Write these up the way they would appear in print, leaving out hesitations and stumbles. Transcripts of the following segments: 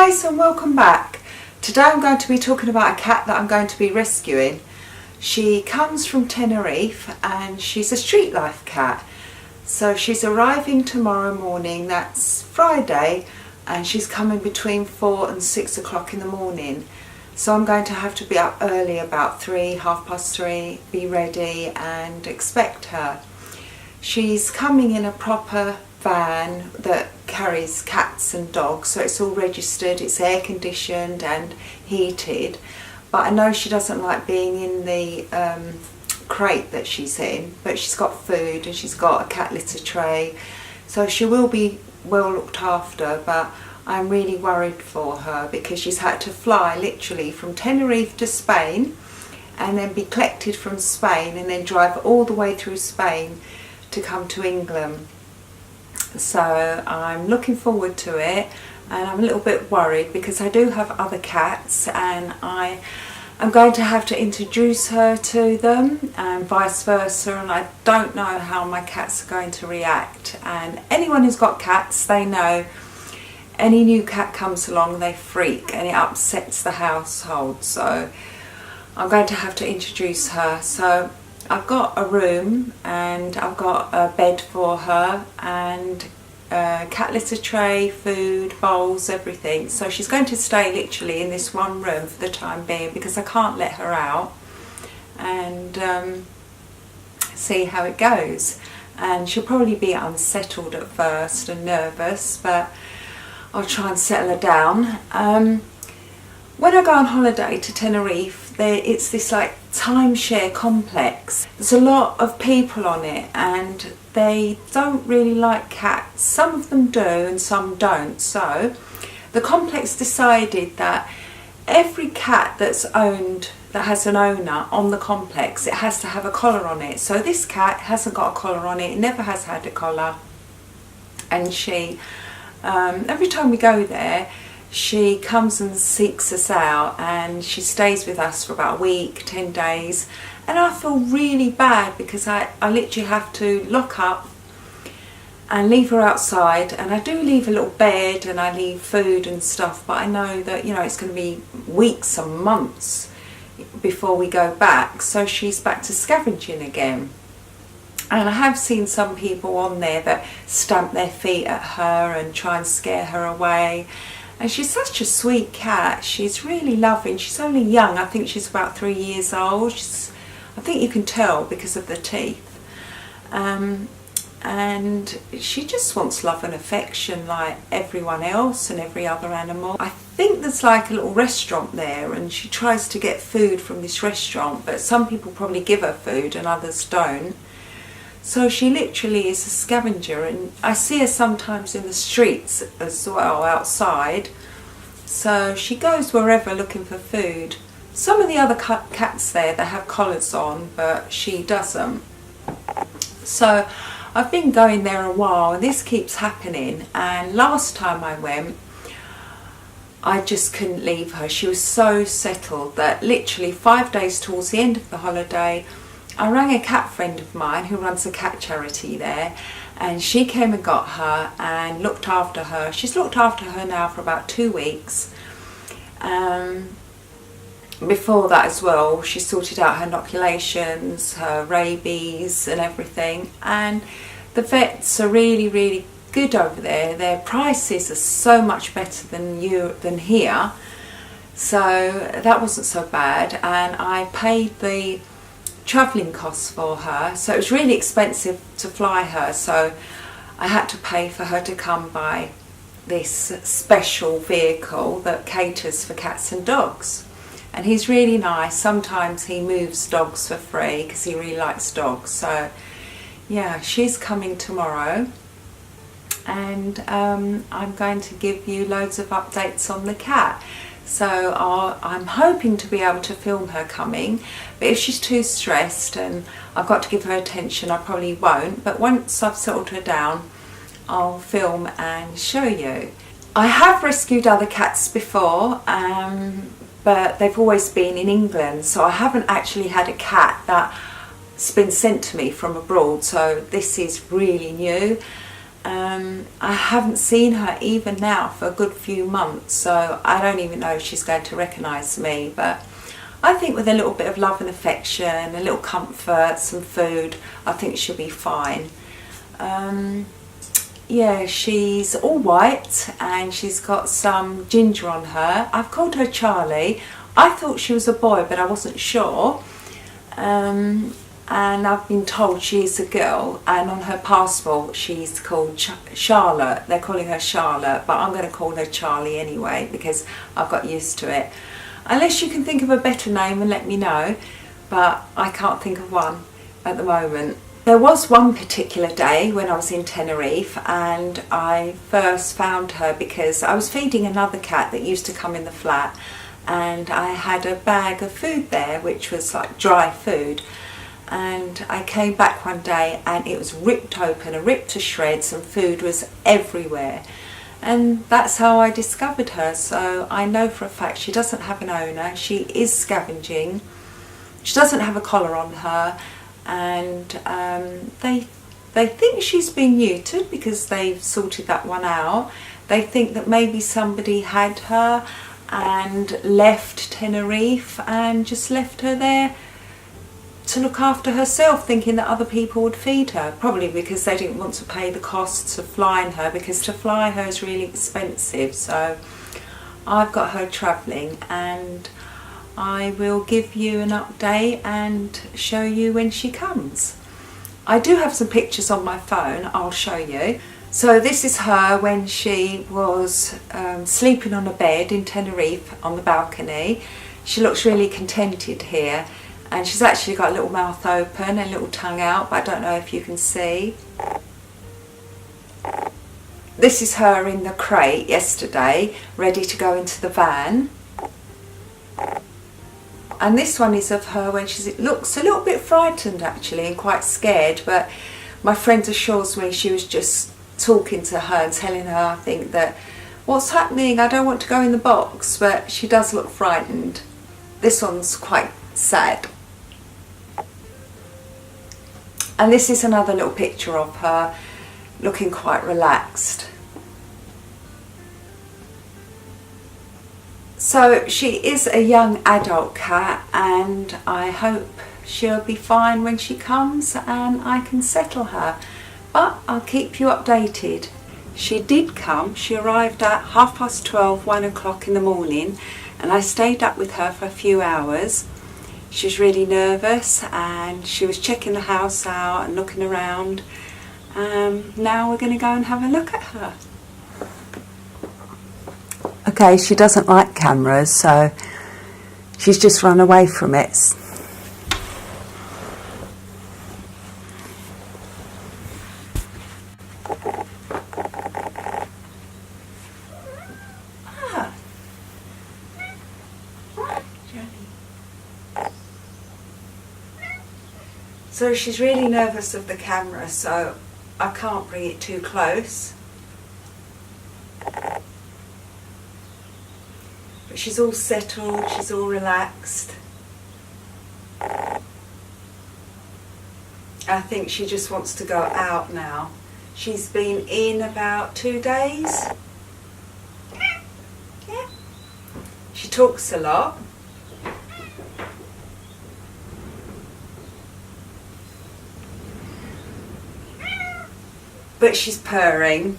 Joyce and welcome back. Today I'm going to be talking about a cat that I'm going to be rescuing. She comes from Tenerife and she's a street life cat. So she's arriving tomorrow morning, that's Friday, and she's coming between 4 and 6 o'clock in the morning. So I'm going to have to be up early, about 3, 3:30, be ready and expect her. She's coming in a proper van that carries cats and dogs, so it's all registered, it's air conditioned and heated, but I know she doesn't like being in the crate that she's in, but she's got food and she's got a cat litter tray, so she will be well looked after. But I'm really worried for her because she's had to fly literally from Tenerife to Spain and then be collected from Spain and then drive all the way through Spain to come to England. So I'm looking forward to it, and I'm a little bit worried because I do have other cats and I'm going to have to introduce her to them and vice versa, and I don't know how my cats are going to react. And anyone who's got cats, they know any new cat comes along, they freak and it upsets the household. So I'm going to have to introduce her. So I've got a room and I've got a bed for her and a cat litter tray, food, bowls, everything. So she's going to stay literally in this one room for the time being because I can't let her out, and see how it goes. And she'll probably be unsettled at first and nervous, but I'll try and settle her down. When I go on holiday to Tenerife, it's this like timeshare complex. There's a lot of people on it and they don't really like cats. Some of them do and some don't. So the complex decided that every cat that's owned, that has an owner on the complex, it has to have a collar on it. So this cat hasn't got a collar on it, it never has had a collar. And she, every time we go there, she comes and seeks us out and she stays with us for about a week, 10 days, and I feel really bad because I literally have to lock up and leave her outside. And I do leave a little bed and I leave food and stuff, but I know that, you know, it's going to be weeks and months before we go back. So she's back to scavenging again. And I have seen some people on there that stamp their feet at her and try and scare her away. And she's such a sweet cat. She's really loving. She's only young. I think she's about 3 years old. I think you can tell because of the teeth. And she just wants love and affection like everyone else and every other animal. I think there's like a little restaurant there and she tries to get food from this restaurant, but some people probably give her food and others don't. So she literally is a scavenger, and I see her sometimes in the streets as well, outside. So she goes wherever looking for food. Some of the other cats there, they have collars on, but she doesn't. So I've been going there a while and this keeps happening, and last time I went, I just couldn't leave her. She was so settled that literally 5 days towards the end of the holiday, I rang a cat friend of mine who runs a cat charity there, and she came and got her and looked after her. She's looked after her now for about 2 weeks. Before that as well, she sorted out her inoculations, her rabies and everything. And the vets are really, really good over there. Their prices are so much better than here. So that wasn't so bad. And I paid the travelling costs for her, so it was really expensive to fly her, so I had to pay for her to come by this special vehicle that caters for cats and dogs. And he's really nice. Sometimes he moves dogs for free because he really likes dogs. So yeah, she's coming tomorrow, and I'm going to give you loads of updates on the cat. So I'm hoping to be able to film her coming, but if she's too stressed and I've got to give her attention, I probably won't. But once I've settled her down, I'll film and show you. I have rescued other cats before, but they've always been in England, so I haven't actually had a cat that's been sent to me from abroad, so this is really new. I haven't seen her even now for a good few months, so I don't even know if she's going to recognise me, but I think with a little bit of love and affection, a little comfort, some food, I think she'll be fine. Yeah, she's all white and she's got some ginger on her. I've called her Charlie. I thought she was a boy, but I wasn't sure. And I've been told she's a girl, and on her passport she's called Charlotte. They're calling her Charlotte, but I'm going to call her Charlie anyway because I've got used to it. Unless you can think of a better name and let me know, but I can't think of one at the moment. There was one particular day when I was in Tenerife and I first found her because I was feeding another cat that used to come in the flat, and I had a bag of food there which was like dry food, and I came back one day and it was ripped open and ripped to shreds and food was everywhere, and that's how I discovered her. So I know for a fact she doesn't have an owner. She is scavenging. She doesn't have a collar on her, and they think she's been neutered because they've sorted that one out. They think that maybe somebody had her and left Tenerife and just left her there to look after herself, thinking that other people would feed her, probably because they didn't want to pay the costs of flying her, because to fly her is really expensive. So I've got her travelling, and I will give you an update and show you when she comes. I do have some pictures on my phone, I'll show you. So this is her when she was sleeping on a bed in Tenerife on the balcony. She looks really contented here, and she's actually got a little mouth open and a little tongue out, but I don't know if you can see. This is her in the crate yesterday, ready to go into the van. And this one is of her when she looks a little bit frightened actually and quite scared, but my friend assures me she was just talking to her and telling her, I think, that what's happening, I don't want to go in the box, but she does look frightened. This one's quite sad. And this is another little picture of her looking quite relaxed. So she is a young adult cat, and I hope she'll be fine when she comes and I can settle her. But I'll keep you updated. She did come. She arrived at 12:30, 1 o'clock in the morning, and I stayed up with her for a few hours. She was really nervous and she was checking the house out and looking around. Now we're going to go and have a look at her. Okay, she doesn't like cameras, so she's just run away from it. So she's really nervous of the camera, so I can't bring it too close. But she's all settled, she's all relaxed. I think she just wants to go out now. She's been in about 2 days. Yeah. She talks a lot. But she's purring.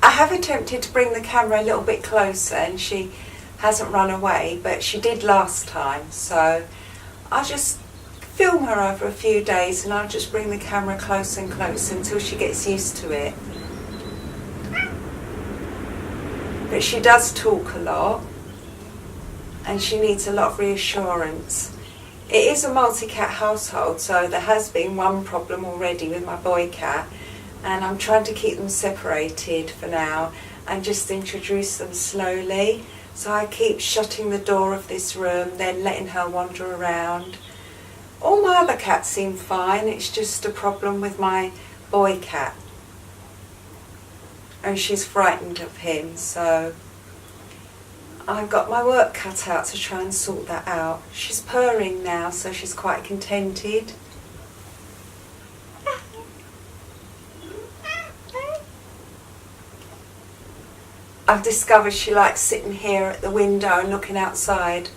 I have attempted to bring the camera a little bit closer and she hasn't run away, but she did last time, so I'll just film her over a few days and I'll just bring the camera closer and closer until she gets used to it. But she does talk a lot and she needs a lot of reassurance. It is a multi-cat household, so there has been one problem already with my boy cat, and I'm trying to keep them separated for now and just introduce them slowly. So I keep shutting the door of this room, then letting her wander around. All my other cats seem fine, it's just a problem with my boy cat. And she's frightened of him, so I've got my work cut out to try and sort that out. She's purring now, so she's quite contented. I've discovered she likes sitting here at the window and looking outside.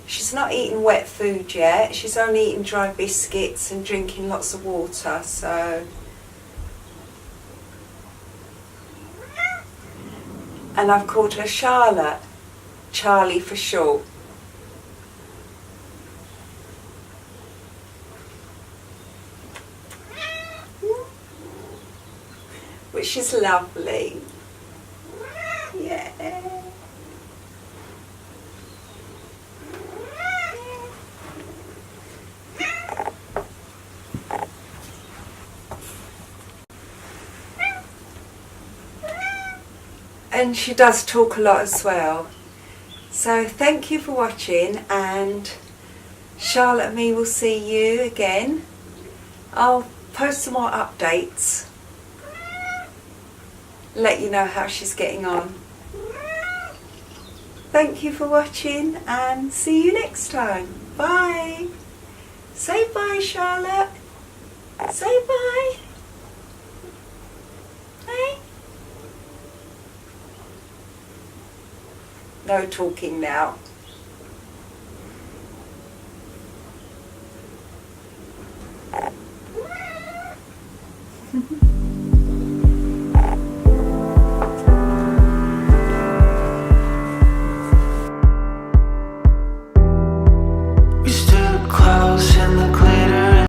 She's not eating wet food yet, she's only eating dry biscuits and drinking lots of water, so. And I've called her Charlotte, Charlie for short. Which is lovely. Yeah. And she does talk a lot as well. So thank you for watching, and Charlotte and me will see you again. I'll post some more updates, let you know how she's getting on. Thank you for watching and see you next time. Bye. Say bye, Charlotte. Say bye. Hey. No talking now.